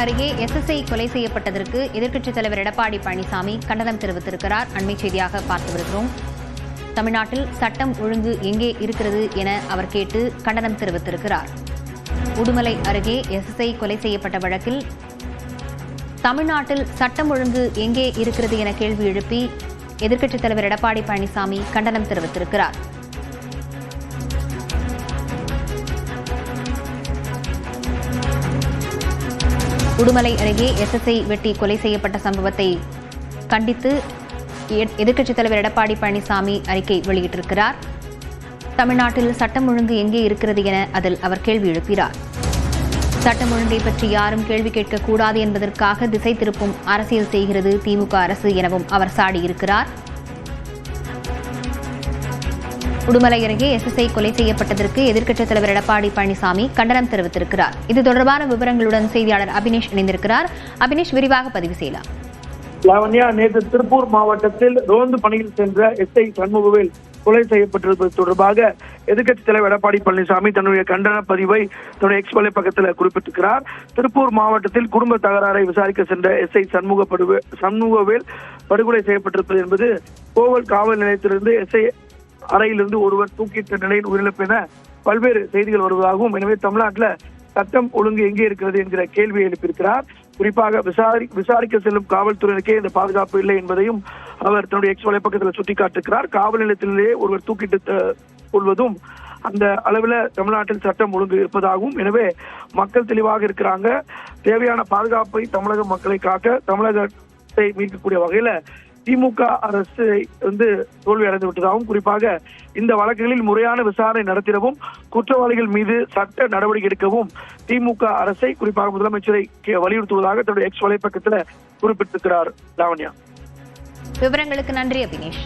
அருகே எஸ்எஸ்ஐ கொலை செய்யப்பட்டதற்கு எதிர்க்கட்சித் தலைவர் எடப்பாடி பழனிசாமி கண்டனம் தெரிவித்திருக்கிறார். அண்மை செய்தியாக பார்த்து வருகிறோம். தமிழ்நாட்டில் சட்டம் ஒழுங்கு எங்கே இருக்கிறது என அவர் கேட்டு கண்டனம் தெரிவித்திருக்கிறார். உடுமலை அருகே எஸ்எஸ்ஐ கொலை செய்யப்பட்ட வழக்கில் தமிழ்நாட்டில் சட்டம் ஒழுங்கு எங்கே இருக்கிறது என கேள்வி எழுப்பி எதிர்க்கட்சித் தலைவர் எடப்பாடி பழனிசாமி கண்டனம் தெரிவித்திருக்கிறார். உடுமலை அருகே எஸ்எஸ்ஐ வெட்டி கொலை செய்யப்பட்ட சம்பவத்தை கண்டித்து எதிர்க்கட்சித் தலைவர் எடப்பாடி பழனிசாமி அறிக்கை வெளியிட்டிருக்கிறார். தமிழ்நாட்டில் சட்டம் ஒழுங்கு எங்கே இருக்கிறது என அதில் அவர் கேள்வி எழுப்பினார். சட்டம் ஒழுங்கை பற்றி யாரும் கேள்வி கேட்கக்கூடாது என்பதற்காக திசை திருப்பும் அரசியல் செய்கிறது திமுக அரசு எனவும் அவர் சாடியிருக்கிறார். உடுமலை அருகே எஸ்எஸ்ஐ கொலை செய்யப்பட்டதற்கு எதிர்க்கட்சித் தலைவர் எடப்பாடி பழனிசாமி கண்டனம் தெரிவித்திருக்கிறார். இது தொடர்பான விவரங்களுடன் செய்தியாளர் அபினேஷ் இணைந்திருக்கிறார். அபினேஷ், விரிவாக பதிவு செய்யலாம். லாவண்யா, நேற்று திருப்பூர் மாவட்டத்தில் ரோந்து பணியில் சென்ற எஸ்ஐ சண்முகவேல் கொலை செய்யப்பட்டிருப்பது தொடர்பாக எதிர்க்கட்சித் தலைவர் எடப்பாடி பழனிசாமி தன்னுடைய கண்டன பதிவை தன்னுடைய எக்ஸ் வலைப்பக்கத்தில் குறிப்பிட்டிருக்கிறார். திருப்பூர் மாவட்டத்தில் குடும்ப தகராறை விசாரிக்க சென்ற எஸ்ஐ சண்முகவேல் படுகொலை செய்யப்பட்டிருப்பது என்பது கோவல் காவல் நிலையத்திலிருந்து எஸ்ஐ அறையிலிருந்து ஒருவர் தூக்கிட்ட நிலையில் உயிரிழப்பு என பல்வேறு செய்திகள் வருவதாகவும், எனவே தமிழ்நாட்டில் சட்டம் ஒழுங்கு எங்கே இருக்கிறது என்கிற கேள்வியை எழுப்பியிருக்கிறார். குறிப்பாக விசாரிக்க செல்லும் காவல்துறையினருக்கே இந்த பாதுகாப்பு இல்லை என்பதையும் அவர் தன்னுடைய எக்ஸ் வலைப்பக்கத்தில் சுட்டிக்காட்டிருக்கிறார். காவல் நிலையத்திலேயே ஒருவர் தூக்கிட்டு கொள்வதும் அந்த அளவில் தமிழ்நாட்டில் சட்டம் ஒழுங்கு இருப்பதாகவும், எனவே மக்கள் தெளிவாக இருக்கிறாங்க. தேவையான பாதுகாப்பை தமிழக மக்களை காக்க தமிழகத்தை மீட்கக்கூடிய வகையில திமுக அரசு தோல்வி அடைந்து விட்டதாகவும், குறிப்பாக இந்த வழக்குகளில் முறையான விசாரணை நடத்திடவும் குற்றவாளிகள் மீது சட்ட நடவடிக்கை எடுக்கவும் திமுக அரசை, குறிப்பாக முதலமைச்சரை வலியுறுத்துவதாக தன்னுடைய எக்ஸ் வலைப்பக்கத்தில் குறிப்பிட்டிருக்கிறார். லாவண்யா, விவரங்களுக்கு நன்றி அபினேஷ்.